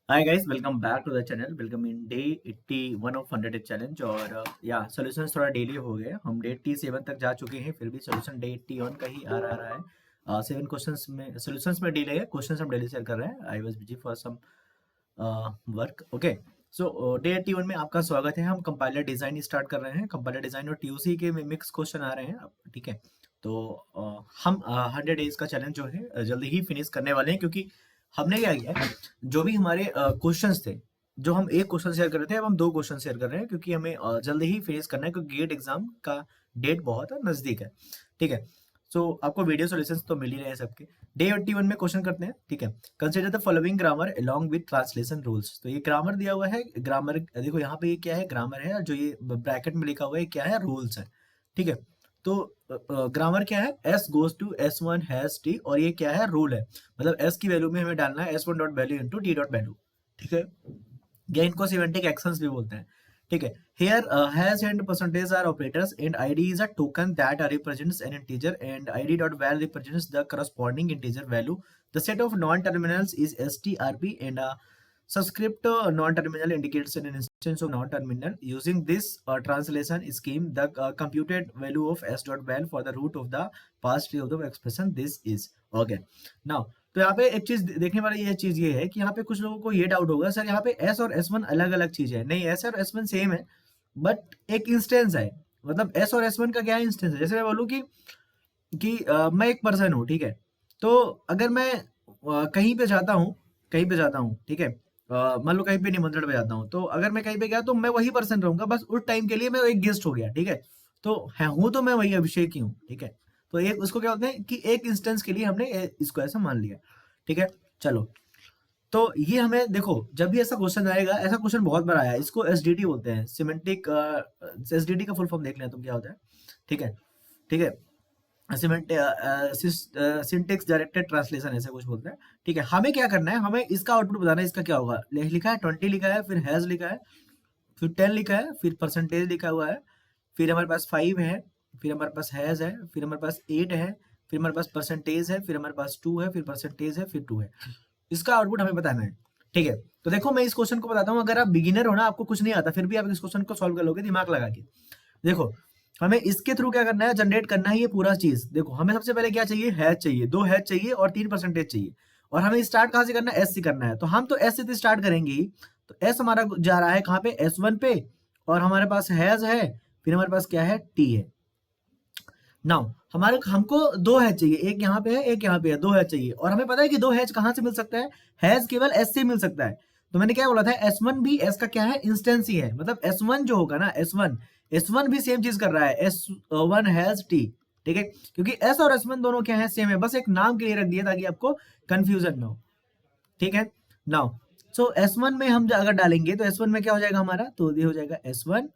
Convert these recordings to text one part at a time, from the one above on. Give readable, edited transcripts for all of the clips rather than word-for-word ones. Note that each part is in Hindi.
Hi guys, welcome back to the channel. Welcome in day 81 of 100 challenge. और या सॉल्यूशंस थोड़ा डेली हो गए। हम डे 87 तक जा चुके हैं, फिर भी सॉल्यूशन डे 81 का ही आ रहा है। 7 क्वेश्चंस में सॉल्यूशंस में डिले है, क्वेश्चंस हम डेली शेयर कर रहे हैं। I was busy for some work. Okay, so day 81 में आपका स्वागत है। हम कंपाइलर डिजाइन स्टार्ट कर रहे हैं। कंपाइलर डिजाइन और टीयूसी के मिक्स क्वेश्चन आ रहे हैं अब, ठीक है। तो हम 100 डेज का चैलेंज जो है जल्दी ही फिनिश करने वाले हैं, क्योंकि हमने क्या किया है, जो भी हमारे क्वेश्चंस थे, जो हम एक क्वेश्चन शेयर कर रहे थे, अब हम 2 क्वेश्चन शेयर कर रहे हैं, क्योंकि हमें जल्दी ही फिनिश करना है, क्योंकि गेट एग्जाम का डेट बहुत नजदीक है, ठीक है। सो आपको वीडियो सॉल्यूशंस तो मिल ही रहे हैं सबके। डे 81 में क्वेश्चन करते हैं, ठीक है। Consider the following grammar along with translation rules. तो ये ग्रामर दिया हुआ है। ग्रामर देखो यहाँ पे, ये क्या है, ग्रामर है, और जो ये ब्रैकेट में लिखा हुआ है क्या है, रूल्स है, ठीक है। तो ग्रामर क्या है, S goes to S one has T, और ये क्या है, रूल है। मतलब एस की वैल्यू में हमें डालना है S one dot value into T dot value, ठीक है। या इनको सिमेंटिक एक्शंस भी बोलते हैं, ठीक है। Here has and percentage are operators and id is a token that represents an integer and id dot val represents the corresponding integer value. The set of non-terminals is strp and a subscript non-terminal indicates an instance of non-terminal. Using this translation scheme, the computed value of s dot val for the root of the past tree of the expression this is okay. Now तो यहाँ पे एक चीज देखने वाली ये चीज ये है कि यहाँ पे कुछ लोगों को ये डाउट होगा, सर यहाँ पे एस और एस वन अलग अलग चीज है। नहीं, एस और एस वन सेम है, बट एक इंस्टेंस है। मतलब एस और एस वन का क्या इंस्टेंस है। जैसे मैं बोलूँ कि मैं एक पर्सन हूँ, ठीक है। तो अगर मैं कहीं पे जाता हूँ, ठीक है। मान लो कहीं पे निमंत्रण पे जाता हूँ, तो अगर मैं कहीं पे गया तो मैं वही पर्सन रहूंगा, बस उस टाइम के लिए मैं एक गेस्ट हो गया, ठीक है। तो है हूँ तो मैं वही अभिषेक ही हूँ, ठीक है। तो एक उसको क्या बोलते हैं कि एक इंस्टेंस के लिए हमने इसको ऐसा मान लिया, ठीक है। चलो, तो ये हमें देखो, जब भी ऐसा क्वेश्चन आएगा, ऐसा क्वेश्चन बहुत बार आया है, इसको एसडीटी बोलते हैं, सिमेंटिक। एसडीटी का फुल फॉर्म देख लें तुम क्या होता है, ठीक है, ठीक है। सिंटेक्स डायरेक्टेड ट्रांसलेशन ऐसे कुछ बोलते हैं, ठीक है। हमें क्या करना है, हमें इसका आउटपुट बताना है, इसका क्या होगा। लिखा है 20 लिखा है, फिर हैज लिखा है, फिर 10 लिखा है, फिर परसेंटेज लिखा हुआ है, फिर हमारे पास 5 है, फिर हमारे पास हैज है, फिर हमारे पास 8 है, फिर हमारे पास परसेंटेज है, फिर हमारे पास 2 है, फिर परसेंटेज है, फिर 2 है। इसका आउटपुट हमें बताना है, ठीक है। तो देखो, मैं इस क्वेश्चन को बताता हूँ। अगर आप बिगिनर हो ना, आपको कुछ नहीं आता, फिर भी आप इस क्वेश्चन को सॉल्व कर लोगे दिमाग लगा के। देखो, हमें इसके थ्रू क्या करना है, जनरेट करना है ये पूरा चीज। देखो, हमें सबसे पहले क्या चाहिए, हैज चाहिए, 2 हैज चाहिए और 3 परसेंटेज चाहिए। और हमें स्टार्ट कहाँ से करना है, एस से करना है। तो हम तो एस से तो स्टार्ट करेंगे ही। तो एस हमारा जा रहा है कहाँ पे, एस वन पे, और हमारे पास हैज है, फिर हमारे पास क्या है, टी है। नाउ हमको 2 हैज चाहिए, एक यहाँ पे है, एक यहाँ पे है, 2 हैज चाहिए। और हमें पता है कि 2 हैज कहाँ से मिल सकता है, हैज केवल एस से मिल सकता है। तो मैंने क्या बोला था, एस वन भी एस का क्या है, इंस्टेंस ही है। मतलब एस वन जो होगा ना, एस वन भी सेम चीज कर रहा है, एस वन हैज टी, ठीक है। क्योंकि एस और एस वन दोनों क्या है, सेम है, बस एक नाम के लिए रख दिया ताकि आपको कंफ्यूजन ना हो, ठीक है। नाउ सो एस वन में हम अगर डालेंगे तो एस वन में क्या हो जाएगा हमारा, तो ये हो जाएगा एस वन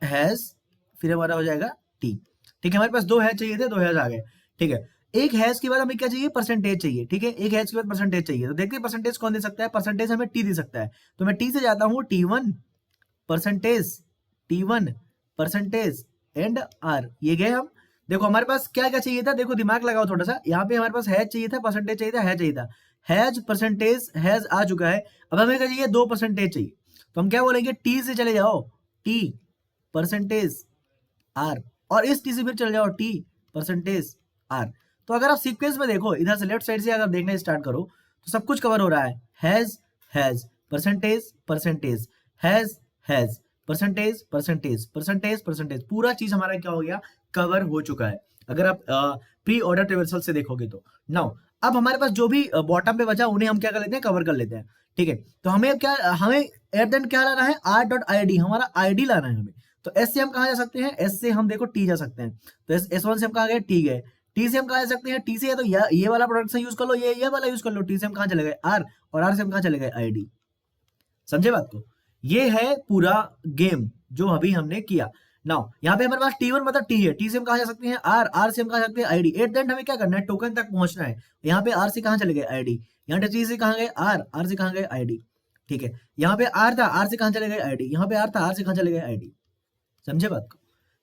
हैज, फिर हमारा हो जाएगा टी, ठीक है। हमारे पास 2 हैज चाहिए थे, 2 हैज आ गए, ठीक है। एक हैज के बाद हमें क्या चाहिए, परसेंटेज चाहिए, ठीक है। एक हैज के बाद परसेंटेज चाहिए। तो देखते हैं परसेंटेज कौन दे सकता है, परसेंटेज हमें टी दे सकता है। तो मैं टी से जाता हूँ, T one percentage, T one percentage and R, ये गए हम। देखो हमारे पास क्या क्या चाहिए था, देखो दिमाग लगाओ थोड़ा सा। यहाँ पे हमारे पास हैज चाहिए था, परसेंटेज चाहिए था, हैज चाहिए था। हैज परसेंटेज हैज आ चुका है। अब हमें क्या चाहिए, 2 परसेंटेज चाहिए। तो हम क्या बोलेंगे, टी से चले जाओ, टी परसेंटेज आर, और इस टी से फिर चले जाओ, टी परसेंटेज आर। तो अगर आप सीक्वेंस में देखो, इधर से लेफ्ट साइड से अगर देखना स्टार्ट करो, तो सब कुछ कवर हो रहा है। Has percentage percentage, has percentage percentage percentage percentage, पूरा चीज हमारा क्या हो गया, कवर हो चुका है। अगर आप प्री ऑर्डर रिवर्सल से देखोगे तो। नाउ अब हमारे पास जो भी बॉटम पे बचा, उन्हें हम क्या कर लेते हैं, कवर कर लेते हैं, ठीक है। तो हमें क्या, हमें एट देन क्या लाना है, आर डॉट आई डी, हमारा आईडी लाना है हमें। तो एस से हम कहाँ जा सकते हैं, एस से हम देखो टी जा सकते हैं। तो एस वन से हम कहाँ गए, टी गए। टी से हम कहाँ जा सकते हैं, टी से, या तो ये वाला प्रोडक्ट से यूज कर लो, ये वाला यूज कर लो। टी से हम कहाँ चले गए, आर, और आर से हम कहाँ चले गए, आईडी। समझे बात को। ये है पूरा गेम जो अभी हमने किया। नाउ यहाँ पे हमारे पास टी वन मतलब टी है, टी से हम कहाँ जा सकते हैं, आर, आर से हम कहाँ जा सकते हैं, आईडी। एट द एंड हमें क्या करना है, टोकन तक पहुंचना है। यहाँ पे आर से कहाँ चले गए, आईडी। यहाँ पे टी से कहाँ गए, आर, आर से कहाँ गए, आईडी, ठीक है। यहाँ पे आर था, आर से कहाँ चले गए, आईडी। यहाँ पे आर था, आर से कहाँ चले गए, आईडी। समझे बात को।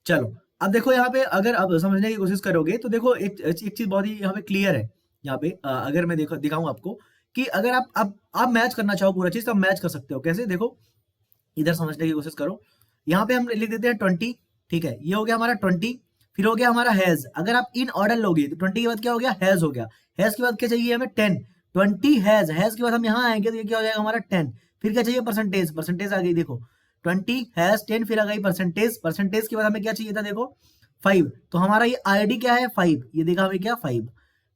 चलो, अब देखो यहाँ पे अगर आप समझने की कोशिश करोगे तो देखो एक चीज बहुत ही यहाँ पे क्लियर है। यहाँ पे अगर मैं देखो दिखाऊं आपको कि अगर आप मैच करना चाहो पूरा चीज तो आप मैच कर सकते हो। कैसे, देखो इधर समझने की कोशिश करो। यहाँ पे हम लिख देते हैं 20, ठीक है, ये हो गया हमारा 20। फिर हो गया हमारा हैज, अगर आप इन ऑर्डर लोगे तो 20 के बाद क्या हो गया, हैज हो गया। हैज के बाद क्या चाहिए हमें, 10। 20 हैज, हैज के बाद हम यहाँ आएंगे तो ये क्या हो जाएगा हमारा 10। फिर क्या चाहिए, परसेंटेज, परसेंटेज आ गई देखो 20 हैज 10, फिर आ गई परसेंटेज, परसेंटेज के बाद हमें क्या चाहिए था देखो 5। तो हमारा ये आईडी क्या है 5, ये देखा हमें क्या 5।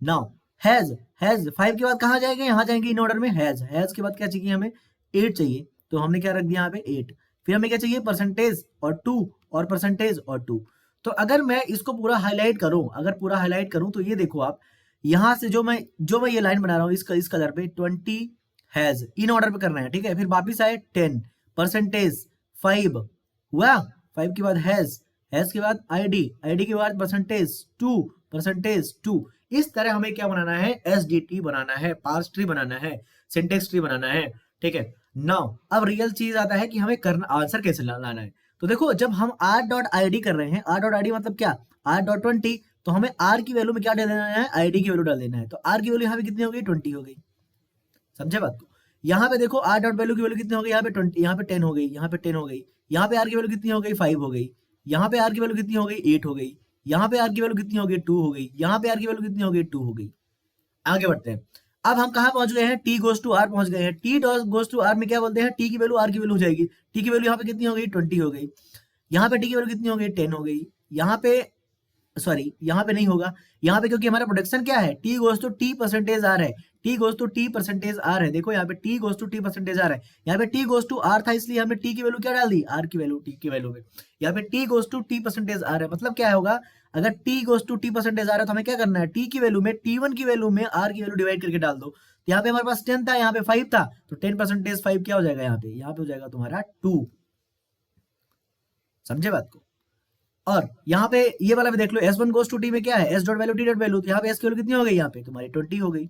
नाउ हैज, हैज 5 के बाद कहाँ जाएंगे, यहाँ जाएंगे इन ऑर्डर में हैज, हैज के बाद क्या चाहिए हमें 8 चाहिए, तो हमने क्या रख दिया यहाँ पे 8। फिर हमें क्या चाहिए, परसेंटेज और 2, और परसेंटेज और 2। तो अगर मैं इसको पूरा हाईलाइट करूं, अगर पूरा हाईलाइट करूं तो ये देखो आप, यहां से जो मैं ये लाइन बना रहा हूं इस कलर पे 20 हैज इन ऑर्डर पे करना है, ठीक है। फिर वापिस आए 10, परसेंटेज 5 हुआ, 5 के बाद हैज, हैज के बाद आईडी, आईडी के बाद परसेंटेज 2, परसेंटेज 2। इस तरह हमें क्या बनाना है, एसडीटी बनाना है, पार्स ट्री बनाना है, सिंटेक्स ट्री बनाना है, ठीक है। नाउ अब रियल चीज आता है कि हमें करना आंसर कैसे लाना है। तो देखो जब हम r.id कर रहे हैं, r.id मतलब क्या, r.20, तो हमें r की वैल्यू में क्या डाल देना है, id की वैल्यू डाल देना है। तो r की वैल्यू यहाँ पे कितनी हो गई, 20 हो गई, समझे बात को। यहाँ पे देखो r डॉट वैल्यू की वैल्यू कितनी हो गई, यहाँ पे 20, यहाँ पे 10 हो गई, यहाँ पे 10 हो गई। यहाँ पे r की वैल्यू कितनी हो गई, 5 हो गई। यहाँ पे r की वैल्यू कितनी हो गई, 8 हो गई। यहाँ पे r की वैल्यू कितनी हो गई, 2 हो गई। यहाँ पे r की वैल्यू कितनी हो गई, 2 हो गई। आगे बढ़ते हैं। अब हम कहाँ पहुंच गए हैं, t गोज टू r पहुंच गए हैं। t गोज टू r में क्या बोलते हैं, t की वैल्यू r की वैल्यू हो जाएगी। t की वैल्यू यहाँ पे कितनी हो गई, 20 हो गई। यहाँ पे t की वैल्यू कितनी हो गई, 10 हो गई। यहाँ पे सॉरी, यहाँ पे नहीं होगा, यहाँ पे क्योंकि हमारा प्रोडक्शन क्या है, t goes to t percentage R है, t goes to t percentage R है। देखो यहाँ पे t goes to t percentage R है, यहाँ पे t गोज टू r था, इसलिए हमने t की वैल्यू क्या डाल दी, r की वैल्यू, t की वैल्यू में। यहाँ पे t goes to t percentage R है, मतलब क्या होगा, अगर t goes to t percentage R है तो हमें क्या करना है, t की वैल्यू में t1 की वैल्यू में r की वैल्यू डिवाइड करके डाल दो। तो यहाँ पे हमारे पास 10 था, यहाँ पे 5 था, तो 10 परसेंटेज 5 क्या हो जाएगा, यहाँ पे हो जाएगा तुम्हारा 2। समझे बात को। और यहाँ पे ये वाला भी देख लो, S1 गोज टू t में क्या है, s dot value t dot value, तो यहाँ पे s की वैल्यू कितनी हो गई, यहाँ पे तुम्हारी 20 हो गई,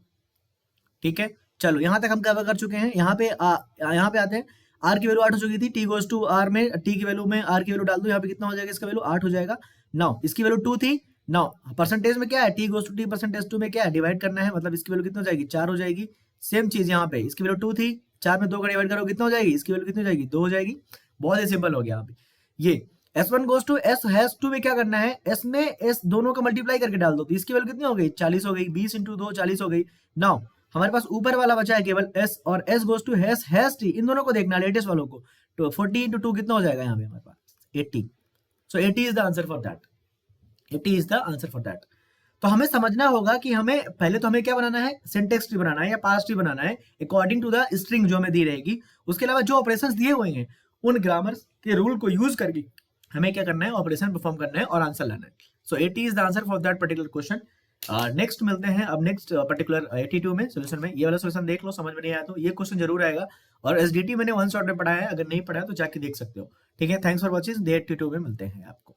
ठीक है। चलो यहाँ तक हम कवर कर चुके हैं। यहाँ पे आते हैं, r की वैल्यू 8 हो चुकी थी, t गोज टू r में t की वैल्यू में r की वैल्यू डाल दो, यहाँ पे कितना हो जाएगा, इसका वैल्यू 8 हो जाएगा। नाउ इसकी वैल्यू 2 थी। नाउ परसेंटेज में क्या है, t goes to t percentage 2 में क्या है, डिवाइड करना है, मतलब इसकी वैल्यू कितनी हो जाएगी, 4 हो जाएगी। सेम चीज यहाँ पे, इसकी वैल्यू 2 थी, 4 में 2 का डिवाइड करो कितना हो जाएगी, इसकी वैल्यू कितनी हो जाएगी, 2 हो जाएगी। बहुत ही सिंपल हो गया यहाँ पे। ये S1 goes to S has 2 में क्या करना है, S में S दोनों का मल्टीप्लाई करके डाल दो, तो इसकी वैल्यू कितनी हो गई, 40 हो गई। 20 इंटू 2 40 हो गई। नाउ हमारे पास ऊपर वाला बचा है केवल S, और S goes to has t, इन दोनों को देखना, लेटेस्ट वालों को। तो 40 इंटू 2 कितना हो जाएगा यहाँ पे हमारे पास 80। सो 80 is the answer for that, 80 is the answer for that. तो हमें समझना होगा कि हमें पहले तो हमें क्या बनाना है, सिंटेक्स ट्री बनाना है या पार्स ट्री बनाना है अकॉर्डिंग टू द स्ट्रिंग जो हमें दी रहेगी। उसके अलावा जो ऑपरेशंस दिए हुए हैं उन ग्रामर्स के रूल को यूज करके हमें क्या करना है, ऑपरेशन परफॉर्म करना है और आंसर लाना है। सो 80 is the answer for that particular question. Next मिलते हैं अब नेक्स्ट पर्टिकुलर 82 में सोल्यूशन में। ये वाला सोल्यूशन देख लो, समझ में नहीं आया तो ये क्वेश्चन जरूर आएगा। और एसडीटी मैंने वन शॉट में पढ़ाया है, अगर नहीं पढ़ा तो जाके देख सकते हो, ठीक है। थैंक्स फॉर वॉचिंग, डे 82 में मिलते हैं आपको।